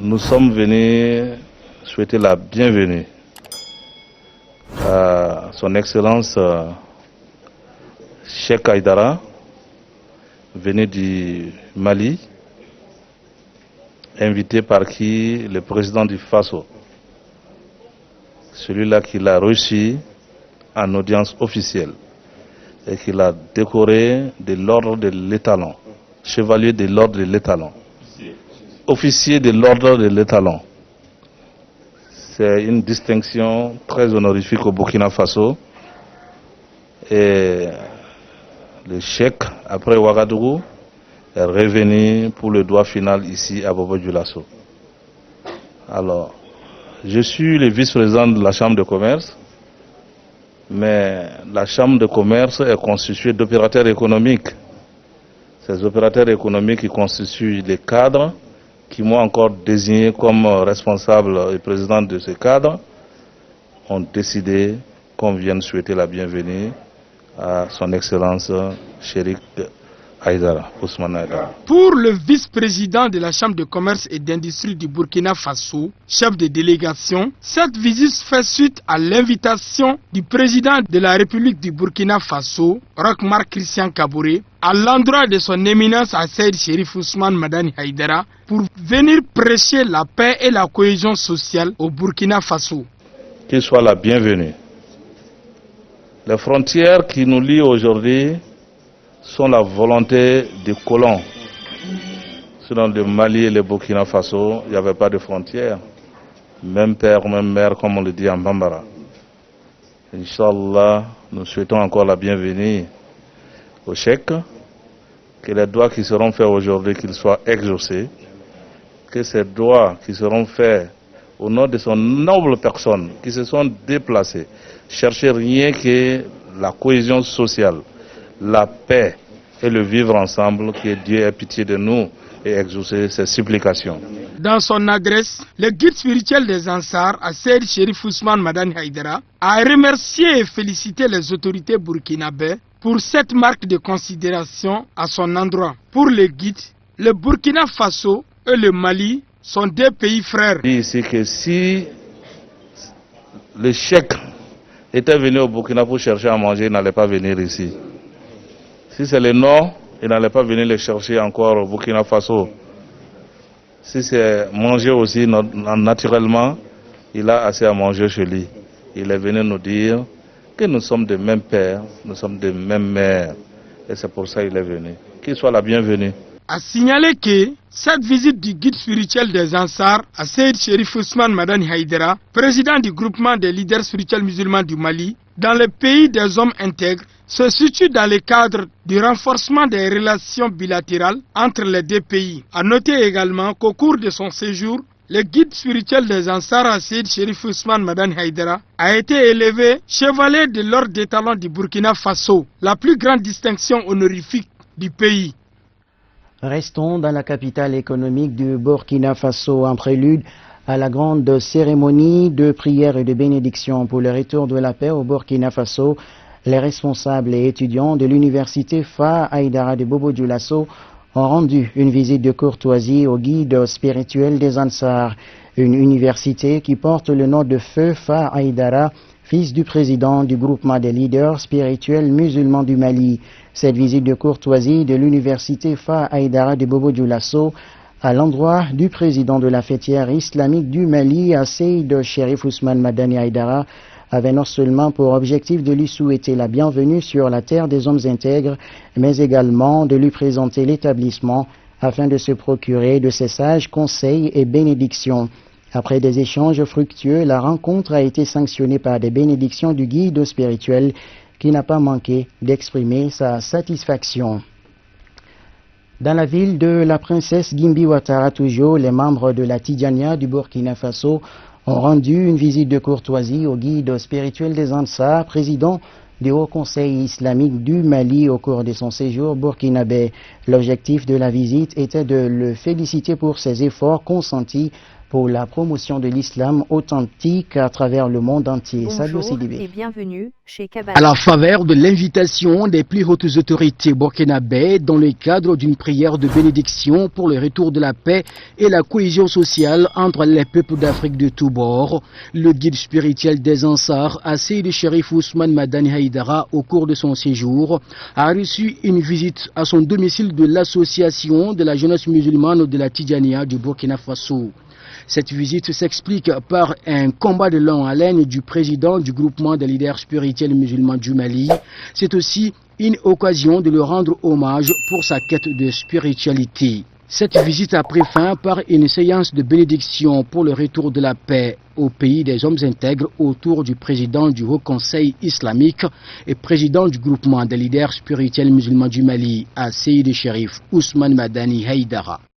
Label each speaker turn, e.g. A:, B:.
A: Nous sommes venus souhaiter la bienvenue à son Excellence Cheikh Haïdara, venu du Mali, invité par qui le président du Faso, celui-là qui l'a reçu en audience officielle et qui l'a décoré de l'ordre de l'étalon, chevalier de l'ordre de l'étalon, officier de l'ordre de l'étalon. C'est une distinction très honorifique au Burkina Faso. Et le cheikh, après Ouagadougou, est revenu pour le doigt final ici à Bobo-Dioulasso. Alors, je suis le vice-président de la Chambre de commerce, mais la Chambre de commerce est constituée d'opérateurs économiques. Ces opérateurs économiques qui constituent les cadres, qui m'ont encore désigné comme responsable et président de ces cadres, ont décidé qu'on vienne souhaiter la bienvenue à son Excellence Cheikh Haïdara, Ousmane Haïdara.
B: Pour le vice-président de la Chambre de commerce et d'industrie du Burkina Faso, chef de délégation, cette visite fait suite à l'invitation du président de la République du Burkina Faso, Roch-Marc Christian Kaboré, à l'endroit de son éminence Seyd Cherif Ousmane Madani Haïdara pour venir prêcher la paix et la cohésion sociale au Burkina Faso.
A: Qu'il soit la bienvenue. Les frontières qui nous lient aujourd'hui sont la volonté des colons. Sinon, le Mali et le Burkina Faso, il n'y avait pas de frontières. Même père, même mère, comme on le dit en Bambara. Inch'Allah, nous souhaitons encore la bienvenue au cheikh, que les doigts qui seront faits aujourd'hui, qu'ils soient exaucés, que ces doigts qui seront faits au nom de son noble personne, qui se sont déplacés, chercher rien que la cohésion sociale, la paix et le vivre ensemble, que Dieu ait pitié de nous et exaucer ses supplications.
B: Dans son adresse, le guide spirituel des Ansar, Seyd Cherif Ousmane Madani Haïdara, a remercié et félicité les autorités burkinabées pour cette marque de considération à son endroit. Pour le guide, le Burkina Faso et le Mali sont deux pays frères.
A: Je dis ici que si le cheikh était venu au Burkina pour chercher à manger, il n'allait pas venir ici. Si c'est le Nord, il n'allait pas venir le chercher encore au Burkina Faso. Si c'est manger aussi, naturellement, il a assez à manger chez lui. Il est venu nous dire que nous sommes de même père, nous sommes de même mère. Et c'est pour ça qu'il est venu. Qu'il soit la bienvenue.
B: A signaler que cette visite du guide spirituel des Ansar, Seyd Cherif Ousmane Madani Haïdara, président du groupement des leaders spirituels musulmans du Mali, dans le pays des hommes intègres, se situe dans le cadre du renforcement des relations bilatérales entre les deux pays. A noter également qu'au cours de son séjour, le guide spirituel des Ansar, Seyd Cherif Ousmane Madani Haïdara, a été élevé chevalier de l'ordre d'étalon du Burkina Faso, la plus grande distinction honorifique du pays.
C: Restons dans la capitale économique du Burkina Faso en prélude à la grande cérémonie de prière et de bénédiction pour le retour de la paix au Burkina Faso. Les responsables et étudiants de l'université Fa Haïdara de Bobo-Dioulasso ont rendu une visite de courtoisie au guide spirituel des Ansar, une université qui porte le nom de Feu Fa Haïdara, fils du président du groupement des leaders spirituels musulmans du Mali. Cette visite de courtoisie de l'université Fa Haïdara de Bobo-Dioulasso à l'endroit du président de la fêtière islamique du Mali, Seyd Cherif Ousmane Madani Haïdara, avait non seulement pour objectif de lui souhaiter la bienvenue sur la terre des hommes intègres, mais également de lui présenter l'établissement afin de se procurer de ses sages conseils et bénédictions. Après des échanges fructueux, la rencontre a été sanctionnée par des bénédictions du guide spirituel qui n'a pas manqué d'exprimer sa satisfaction. Dans la ville de la princesse Gimbi Ouattara toujours, les membres de la Tidjania du Burkina Faso ont rendu une visite de courtoisie au guide spirituel des Ansar, président du Haut Conseil islamique du Mali au cours de son séjour burkinabé. L'objectif de la visite était de le féliciter pour ses efforts consentis pour la promotion de l'islam authentique à travers le monde entier.
D: Bonjour et bienvenue chez Kabbalah.
B: À la faveur de l'invitation des plus hautes autorités burkinabè dans le cadre d'une prière de bénédiction pour le retour de la paix et la cohésion sociale entre les peuples d'Afrique de tous bords, le guide spirituel des Ansar, Seydi Cherif Ousmane Madani Haïdara, au cours de son séjour, a reçu une visite à son domicile de l'association de la jeunesse musulmane de la Tidjania du Burkina Faso. Cette visite s'explique par un combat de longue haleine du président du groupement des leaders spirituels musulmans du Mali. C'est aussi une occasion de lui rendre hommage pour sa quête de spiritualité. Cette visite a pris fin par une séance de bénédiction pour le retour de la paix au pays des hommes intègres autour du président du Haut Conseil islamique et président du groupement des leaders spirituels musulmans du Mali, Seydi Cherif Ousmane Madani Haïdara.